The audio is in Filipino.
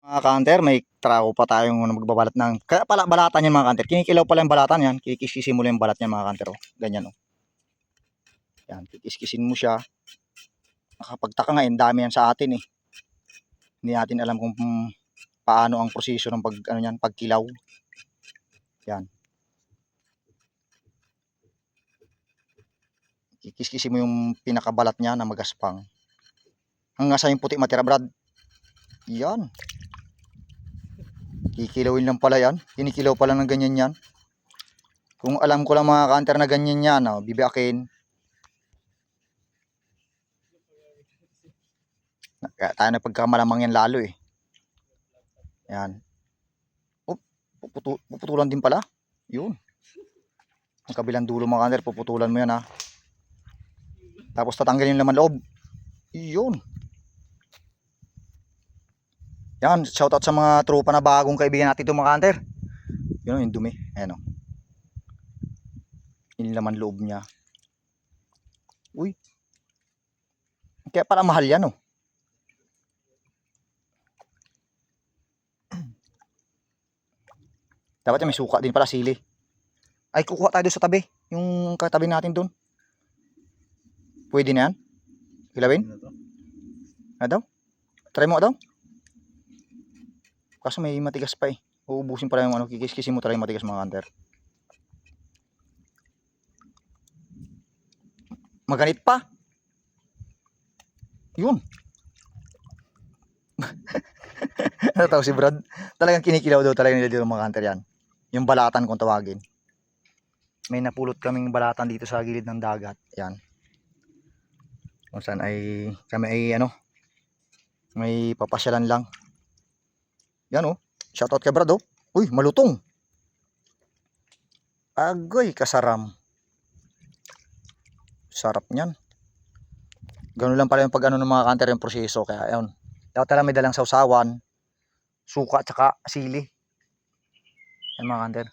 Mga kanter, may trako pa tayong magbabalat ng, kaya pala balatan yan mga kanter, kinikilaw pala yung balatan yan, kikiskisin mo lang yung balat yan mga kanter, oh. Ganyan, oh. Yan, kikiskisin mo siya. Nakapagtaka nga, dami yan sa atin eh. Hindi natin alam kung paano ang proseso ng pagkilaw. Yan. Kikiskisin mo yung pinakabalat niya na magaspang. Hanggang sa yung puti matira, Brad. Yan. Kikilawin lang pala yan. Kinikilaw pala ng ganyan yan. Kung alam ko lang mga kanter na ganyan yan, oh, bibiakin. Kaya tayo na pagkamalamang yan lalo eh. Yan. Oh, puputulan din pala. Yun. Ang kabilang dulo mga kanter, puputulan mo yan ha. Tapos tatanggalin yung laman loob. Yun. Yan, shoutout sa mga tropa na bagong kaibigan natin ito mga kanter. Yun yung dumi. Ayan o. Yung laman loob niya. Uy. Kaya pala mahal yan o. Dapat may suka din pala, sili. Ay, kukuha tayo doon sa tabi. Yung katabi natin doon. Pwede na yan? Hilawin? Ano daw? Try mo daw? Kaso may matigas pa eh. Uubusin pala yung kikiskisin mo talaga yung matigas mga kanter. Maganit pa. Yun. Nataw si Brad. Talagang kinikilaw daw talaga nila dito mga kanter yan. Yung balatan kung tawagin. May napulot kaming balatan dito sa gilid ng dagat. Yan. Kung saan ay kami ay may papasyalan lang. Yan oh. Shoutout kay Brad oh. Uy, malutong. Agoy, kasaram. Sarap niyan. Ganun lang pala yung pag ng mga kanter yung proseso. Kaya ayun. Dapat talaga may dalang sausawan, suka, tsaka sili. Yan mga kanter.